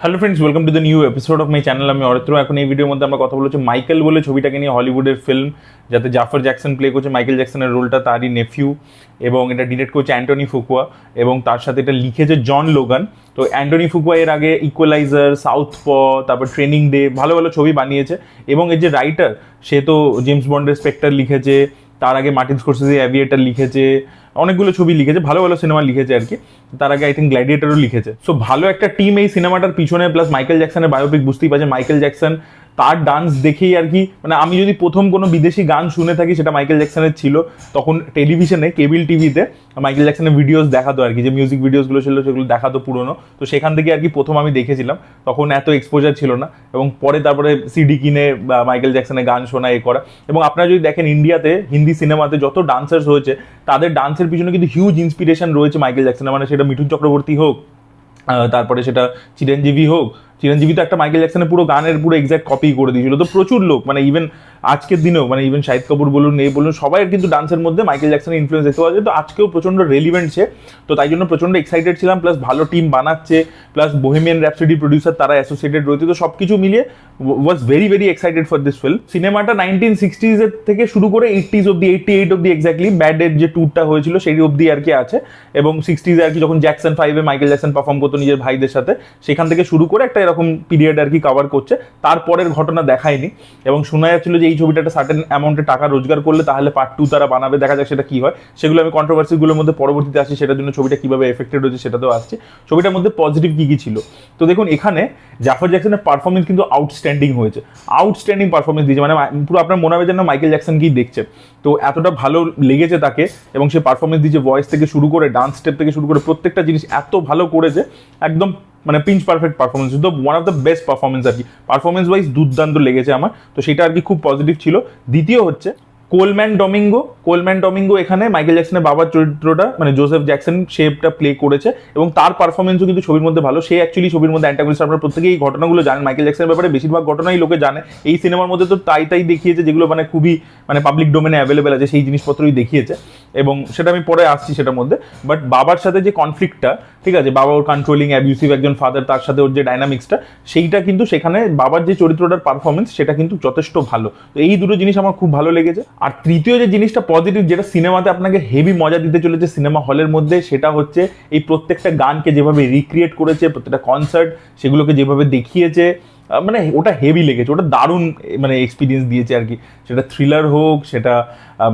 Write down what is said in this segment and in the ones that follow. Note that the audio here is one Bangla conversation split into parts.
Hello friends, welcome to the new episode of my channel. আমি অরিত্র। এখন এই ভিডিওর মধ্যে আমরা কথা বলছি মাইকেল বলে ছবিটাকে নিয়ে, হলিউডের ফিল্ম, যাতে জাফর জ্যাকসন প্লে করছে মাইকেল জ্যাকসনের রোলটা, তারই নেফিউ, এবং এটা ডিরেক্ট করছে অ্যান্টনি ফুকুয়া, এবং তার সাথে এটা লিখেছে জন লোগান। তো অ্যান্টনি ফুকুয়া এর আগে ইকুয়ালাইজার, সাউথ তারপর ট্রেনিং ডে, ভালো ভালো ছবি বানিয়েছে। এবং এর যে রাইটার, সে তো জেমস বন্ডের স্পেক্টার লিখেছে, তার আগে মার্টিন স্করসেজে অ্যাভিয়েটার লিখেছে, অনেকগুলো ছবি লিখেছে, ভালো ভালো সিনেমা লিখেছে আর কি। তার আগে আই থিঙ্ক গ্ল্যাডিয়েটারও লিখেছে। সো ভালো একটা টিম এই সিনেমাটার পিছনে, প্লাস মাইকেল জ্যাকসনের বায়োপিক, বুঝতেই পারছে মাইকেল জ্যাকসন তার ডান্স দেখেই আর কি, মানে আমি যদি প্রথম কোনো বিদেশি গান শুনে থাকি সেটা মাইকেল জ্যাকসনের ছিল। তখন টেলিভিশনে, কেবল টিভিতে মাইকেল জ্যাকসনের ভিডিওস দেখাতো আর কি, যে মিউজিক ভিডিওসগুলো ছিল সেগুলো দেখাতো পুরোনো। তো সেখান থেকে আর কি প্রথম আমি দেখেছিলাম। তখন এত এক্সপোজার ছিল না, এবং পরে তারপরে সিডি কিনে বা মাইকেল জ্যাকসনের গান শোনা এ করা। এবং আপনারা যদি দেখেন ইন্ডিয়াতে হিন্দি সিনেমাতে যত ডান্সার্স হয়েছে, তাদের ডান্সের পিছনে কিন্তু হিউজ ইন্সপিরেশন রয়েছে মাইকেল জ্যাকসনের। মানে সেটা মিঠুন চক্রবর্তী হোক, তারপরে সেটা চিরঞ্জীবী হোক। চিরঞ্জীবী তো একটা মাইকেল জ্যাকসনের পুরো গানের পুরো এক্সাক্ট কপি করে দিয়েছিল। তো প্রচুর লোক, মানে ইভেন আজকের দিনেও, মানে ইভেন শাহিদ কাপুর বলুন, এই বলুন, সবাই কিন্তু ডান্সের মধ্যে মাইকেল জ্যাকসনের ইনফ্লুয়েন্স দেখতে পাওয়া যায়। তো আজকেও প্রচন্ড রেলিভেন্ট সে। তো তাই জন্য প্রচন্ড এক্সাইটেড ছিলাম, প্লাস ভালো টিম বানাচ্ছে, প্লাস বোহেমিয়ান র্যাপসোডি প্রডিউসার তারা অ্যাসোসিয়েটেড রয়েছে। তো সব কিছু মিলিয়ে was very very excited for this film. সিনেমাটা 1960s থেকে শুরু করে 80s অব্দি, 88 অব্দি এক্স্যাক্টলি ব্যাডের যে ট্যুরটা হয়েছিল সেই অব্দি আর কি আছে। এবং 60s আর কি, যখন জ্যাকসন 5-এ মাইকেল জ্যাকসন পারফর্ম করতো নিজের ভাইদের সাথে, সেখান থেকে শুরু করে একটা এরকম পিরিয়ড আর কি কভার করছে। তারপরের ঘটনা দেখায়নি। এবং শোনা যাচ্ছিল যে এই ছবিটা একটা সার্টেন অ্যামাউন্টে টাকা রোজগার করলে তাহলে পার্ট 2 তারা বানাবে, দেখা যাক সেটা কি হয়। সেগুলো আমি কন্ট্রোভার্সিগুলোর মধ্যে পরবর্তীতে আসি, সেটার জন্য ছবিটা কিভাবে এফেক্টেড হয়েছে সেটাতেও আসছে। ছবিটার মধ্যে পজিটিভ কি কি ছিল, তো দেখুন এখানে জাফর জ্যাকসনের পারফরমেন্স কিন্তু আউটস্ট্যান্ডিং হয়েছে। আউটস্ট্যান্ডিং পারফরমেন্স দিয়েছে, মানে পুরো আপনার মনে হবে যেন মাইকেল জ্যাকসনকেই দেখছে। তো এতটা ভালো লেগেছে তাকে, এবং সে পারফরমেন্স দিয়েছে, ভয়েস থেকে শুরু করে ডান্স স্টেপ থেকে শুরু করে প্রত্যেকটা জিনিস এত ভালো করেছে, একদম মানে পিঞ্চ পারফেক্ট পারফরমেন্স, তো one of the best performance আর কি, পারফরমেন্স ওয়াইজ দুর্দান্ত লেগেছে আমার। তো সেটা আর কি খুব পজিটিভ ছিল। দ্বিতীয় হচ্ছে কোলম্যান ডমিঙ্গো এখানে মাইকেল জ্যাকসনের বাবার চরিত্রটা, মানে জোসেফ জ্যাকসন, শেপটা প্লে করেছে, এবং তার পারফরমেন্সও কিন্তু ছবির মধ্যে ভালো। সে অ্যাকচুয়ালি ছবির মধ্যে অ্যান্টাগনিস্ট। আপনারা প্রত্যেকেই এই ঘটনাগুলো জানেন, মাইকেল জ্যাকসনের ব্যাপারে বেশিরভাগ ঘটনাই লোকে জানে। এই সিনেমার মধ্যে তো তাই দেখিয়েছে যেগুলো মানে খুবই মানে পাবলিক ডোমেনে অ্যাভেলেবেল আছে, সেই জিনিসপত্রই দেখিয়েছে, এবং সেটা আমি পরে আসছি সেটার মধ্যে। বাট বাবার সাথে যে কনফ্লিক্টটা, ঠিক আছে, বাবা ওর কন্ট্রোলিং অ্যাবিউসিভ একজন ফাদার, তার সাথে ওর যে ডাইনামিক্সটা, সেইটা কিন্তু সেখানে বাবার যে চরিত্রটার পারফরমেন্স সেটা কিন্তু যথেষ্ট ভালো। তো এই দুটো জিনিস আমার খুব ভালো লেগেছে। আর তৃতীয় যে জিনিসটা পজিটিভ, যেটা সিনেমাতে আপনাকে হেভি মজা দিতে চলেছে সিনেমা হলের মধ্যে, সেটা হচ্ছে এই প্রত্যেকটা গানকে যেভাবে রিক্রিয়েট করেছে, প্রত্যেকটা কনসার্ট সেগুলোকে যেভাবে দেখিয়েছে, মানে ওটা হেভি লেগেছে, ওটা দারুণ মানে এক্সপিরিয়েন্স দিয়েছে আর কি। সেটা থ্রিলার হোক, সেটা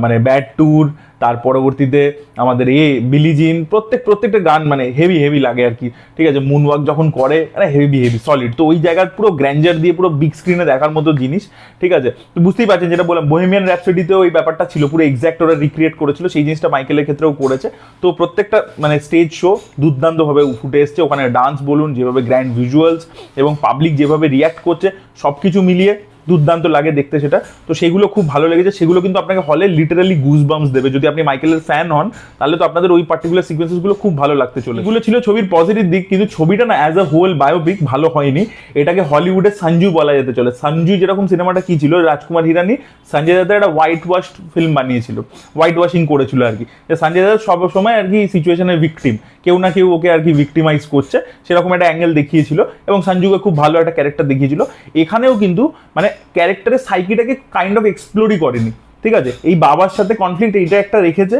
মানে ব্যাড ট্যুর, তার পরবর্তীতে আমাদের বিলিজিন, প্রত্যেকটা গান মানে হেভি লাগে আর কি। ঠিক আছে, মুনওয়াক যখন করে, মানে হেভি সলিড। তো ওই জায়গার পুরো গ্র্যান্ডার দিয়ে পুরো বিগ স্ক্রিনে দেখার মতো জিনিস। ঠিক আছে, তো বুঝতেই পারছেন যেটা বললাম, বোহেমিয়ান র্যাপসোডিতেও ওই ব্যাপারটা ছিল, পুরো এক্স্যাক্ট ওরা রিক্রিয়েট করেছিল, সেই জিনিসটা মাইকেলের ক্ষেত্রেও করেছে। তো প্রত্যেকটা মানে স্টেজ শো দুর্দান্তভাবে ফুটে এসছে। ওখানে ডান্স বলুন, যেভাবে গ্র্যান্ড ভিজুয়ালস এবং পাবলিক যেভাবে রিয়াক্ট করছে, সব কিছু মিলিয়ে দুর্দান্ত লাগে দেখতে সেটা। তো সেগুলো খুব ভালো লেগেছে। সেগুলো কিন্তু আপনাকে হলে লিটারালি গুজবাম্পস দেবে। যদি আপনি মাইকেলের ফ্যান হন, তাহলে তো আপনাদের ওই পার্টিকুলার সিকোয়েন্সেসগুলো খুব ভালো লাগতে চলে। এগুলো ছিল ছবির পজিটিভ দিক, কিন্তু ছবিটা না অ্যাজ আ হোল বায়োপিক ভালো হয়নি। এটাকে হলিউডের সঞ্জু বলা যেতে চলে। সঞ্জু যেরকম সিনেমাটা কি ছিল, রাজকুমার হিরানি সঞ্জয় দত্তের একটা হোয়াইট ওয়াশ ফিল্ম বানিয়েছিল, হোয়াইট ওয়াশিং করেছিল আর কি। সঞ্জয় দত্ত সব সময় আর কি সিচুয়েশনের ভিকটিম, কেউ না কেউ ওকে আর কি ভিকটিমাইজ করছে, সেরকম একটা অ্যাঙ্গেল দেখিয়েছিল, এবং সঞ্জুকে খুব ভালো একটা ক্যারেক্টার দেখিয়েছিল। এখানেও কিন্তু মানে ক্যারেক্টারের সাইকিটাকে কাইন্ড অফ এক্সপ্লোরই করেনি। ঠিক আছে, এই বাবার সাথে কনফ্লিক্ট এইটা একটা রেখেছে,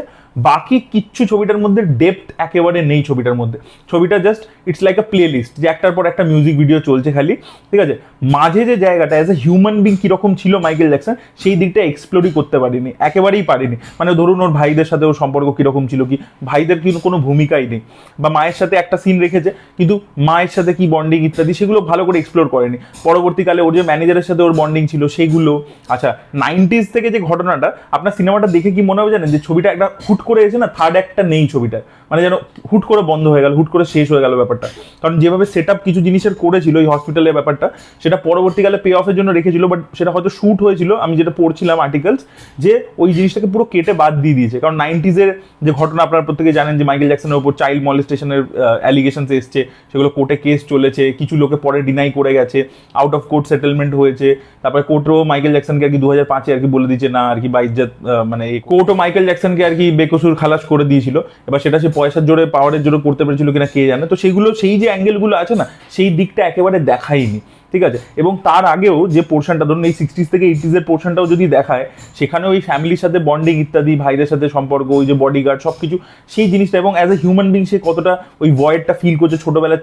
বাকি কিচ্ছু ছবিটার মধ্যে ডেপথ একেবারে নেই ছবিটার মধ্যে। ছবিটা just it's like a playlist, যে একটার পর একটা মিউজিক ভিডিও চলছে খালি। ঠিক আছে, মাঝে যে জায়গাটা অ্যাজ এ হিউম্যান বিং কীরকম ছিল মাইকেল জ্যাকসন, সেই দিকটা এক্সপ্লোরই করতে পারিনি, একেবারেই পারিনি। মানে ধরুন ওর ভাইদের সাথে ওর সম্পর্ক কীরকম ছিল, কি ভাইদের কিন্তু কোনো ভূমিকাই নেই, বা মায়ের সাথে একটা সিন রেখেছে কিন্তু মায়ের সাথে কি বন্ডিং ইত্যাদি সেগুলো ভালো করে এক্সপ্লোর করেনি। পরবর্তীকালে ওর যে ম্যানেজারের সাথে ওর বন্ডিং ছিল সেগুলো। আচ্ছা, 90s থেকে যে ঘটনাটা, আপনার সিনেমাটা দেখে কি মনে হবে জানেন, যে ছবিটা একটা হুট করে এসে না থার্ড একটা নেই ছবিটা, মানে যেন হুট করে বন্ধ হয়ে গেল, হুট করে শেষ হয়ে গেল ব্যাপারটা। কারণ যেভাবে সেট আপ কিছু জিনিসের করেছিল এই হসপিটালের ব্যাপারটা, সেটা পরবর্তীকালে পে অফের জন্য রেখেছিল, বাট সেটা হয়তো শ্যুট হয়েছিল, আমি যেটা পড়ছিলাম আর্টিকেলস, যে ওই জিনিসটাকে পুরো কেটে বাদ দিয়ে দিয়েছে। কারণ 90s-এর যে ঘটনা আপনারা প্রত্যেকে জানেন, যে মাইকেল জ্যাকসনের ওপর চাইল্ড মলেস্টেশনের অ্যালিগেশনস এসছে, সেগুলো কোর্টে কেস চলেছে, কিছু লোকে পরে ডিনাই করে গেছে, আউট অফ কোর্ট সেটেলমেন্ট হয়েছে। তারপরে কোর্টও মাইকেল জ্যাকসনকে আর কি 2005-এ আর কি বলে দিচ্ছে না আর কি, বা ইজ্জত মানে কোর্টও মাইকেল জ্যাকসনকে আর কি বেকসুর খালাস করে দিয়েছিল। এবার সেটা সে পয়সার জোরে পাওয়ারের জোরে করতে পেরেছিল কিনা কে জানে। তো সেইগুলো, সেই যে অ্যাঙ্গেলগুলো আছে না, সেই দিকটা একেবারে দেখায়নি, ঠিক আছে। এবং তার আগেও যে পোর্শনটা ধরুন এই 60s থেকে 80s পোর্শনটাও যদি দেখায়, সেখানে ওই ফ্যামিলির সাথে বন্ডিং ইত্যাদি, ভাইদের সাথে সম্পর্ক, ওই যে বডিগার্ড সব কিছু, সেই জিনিসটা, এবং অ্যাজ এ হিউম্যান বিং সে কতটা ওই ভয়েডটা ফিল করছে ছোটোবেলার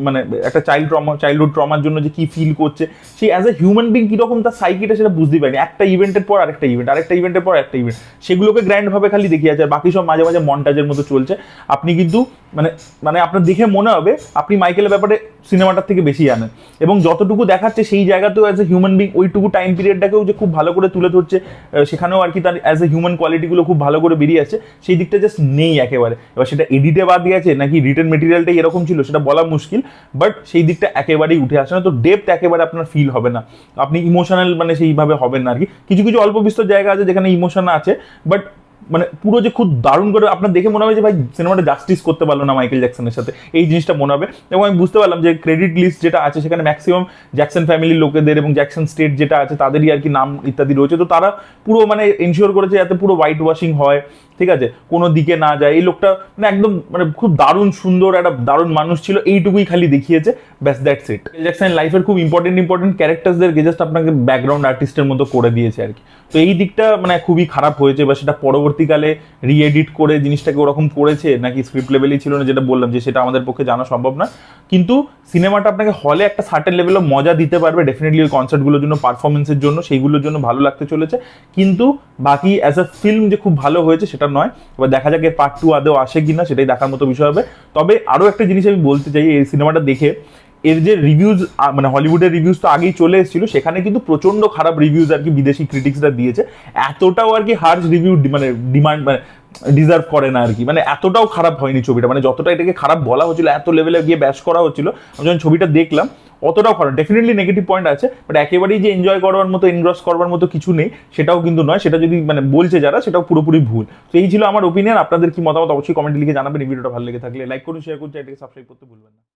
মানে একটা চাইল্ডহুড ট্রমার জন্য যে কি ফিল করছে, সেই অ্যাজ এ হিউম্যান বিং কীরকম তার সাইকিটা সেটা বুঝতে পারিনি। একটা ইভেন্টের পর আরেকটা ইভেন্ট, আরেকটা ইভেন্টের পর একটা ইভেন্ট, সেগুলোকে গ্র্যান্ডভাবে খালি দেখিয়ে আছে, আর বাকি সব মাঝে মাঝে মন্টাজের মতো চলছে। আপনি কিন্তু মানে আপনার দেখে মনে হবে আপনি মাইকেলের ব্যাপারে সিনেমাটার থেকে বেশি জানেন, এবং যতটুকু দেখাচ্ছে সেই জায়গাতেও অ্যাজ এ হিউম্যান বিং ওইটুকু টাইম পিরিয়ডটাকেও যে খুব ভালো করে তুলে ধরছে, সেখানেও আর কি তার অ্যাজ এ হিউম্যান কোয়ালিটিগুলো খুব ভালো করে বেরিয়ে আসছে, সেই দিকটা জাস্ট নেই একেবারে। এবার সেটা এডিটে বাদ দিয়েছে নাকি রিটেন মেটেরিয়ালটাই এরকম ছিল সেটা বলা মুশকিল, বাট সেই দিকটা একেবারেই উঠে আসে না। তো ডেপথ একেবারে আপনার ফিল হবে না, আপনি ইমোশনাল মানে সেইভাবে হবেন না আর কি। কিছু কিছু অল্প বিস্তর জায়গা আছে যেখানে ইমোশন আছে, বাট মানে পুরো যে খুব দারুণ করে আপনার দেখে মনে হবে যে ভাই সিনেমাটা জাস্টিস করতে পারলো না মাইকেল জ্যাকসনের সাথে, এই জিনিসটা মনে হবে। এবং আমি বুঝতে পারলাম যে ক্রেডিট লিস্ট যেটা আছে সেখানে ম্যাক্সিমাম জ্যাকসন ফ্যামিলির লোকেদের এবং জ্যাকসন স্টেট যেটা আছে তাদেরই আর কি নাম ইত্যাদি রয়েছে। তো তারা পুরো মানে এনশিওর করেছে যাতে পুরো হোয়াইট ওয়াশিং হয়, ঠিক আছে, কোনো দিকে না যায়। এই লোকটা মানে একদম মানে খুব দারুণ সুন্দর একটা দারুণ মানুষ ছিল, এইটুকুই খালি দেখিয়েছে, ব্যাস দ্যাটস ইট। জ্যাকসনের লাইফের খুব ইম্পর্টেন্ট ক্যারেক্টারসদেরকে জাস্ট আপনাকে ব্যাকগ্রাউন্ড আর্টিস্টের মতো করে দিয়েছে আর কি। তো এই দিকটা মানে খুবই খারাপ হয়েছে, বা সেটা পরবর্তীকালে রিএডিট করে জিনিসটাকে ওরকম করেছে নাকি স্ক্রিপ্ট লেভেলই ছিল না, যেটা বললাম যে সেটা আমাদের পক্ষে জানা সম্ভব না। কিন্তু সিনেমাটা আপনাকে হলে একটা সার্টেন লেভেলও মজা দিতে পারবে ডেফিনেটলি, ওই কনসার্টগুলোর জন্য, পারফরমেন্সের জন্য, সেইগুলোর জন্য ভালো লাগতে চলেছে। কিন্তু বাকি অ্যাজ আ ফিল্ম যে খুব ভালো হয়েছে সেটা নয়। এবার দেখা যাক এর পার্ট 2 আদৌ আসে কিনা, সেটাই দেখার মতো বিষয় হবে। তবে আরও একটা জিনিস আমি বলতে চাই, এই সিনেমাটা দেখে এর যে রিভিউজ, মানে হলিউডের রিভিউজ তো আগেই চলে এসেছিল, সেখানে কিন্তু প্রচন্ড খারাপ রিভিউজ আর কি বিদেশি ক্রিটিক্সরা দিয়েছে। এতটাও আর কি হার্শ রিভিউ মানে ডিমান্ড মানে ডিজার্ভ করে না আর কি, মানে এতটাও খারাপ হয়নি ছবিটা, মানে যতটা এটাকে খারাপ বলা হচ্ছিল, এত লেভেলে গিয়ে ব্যাশ করা হচ্ছিল, আমি যখন ছবিটা দেখলাম অতটাও খারাপ। ডেফিনেটলি নেগেটিভ পয়েন্ট আছে, বাট একেবারেই যে এনজয় করবার মতো, এনগ্রস করবার মতো কিছু নেই সেটাও কিন্তু নয়। সেটা যদি মানে বলছে যারা, সেটাও পুরোপুরি ভুল। তো এই ছিল আমার ওপিনিয়ন। আপনাদের কি মতামত অবশ্যই কমেন্টে লিখে জানাবেন। এই ভিডিওটা ভালো লেগে থাকলে লাইক করুন, শেয়ার করুন, চ্যানেলটাকে সাবস্ক্রাইব করতে ভুলবেন না।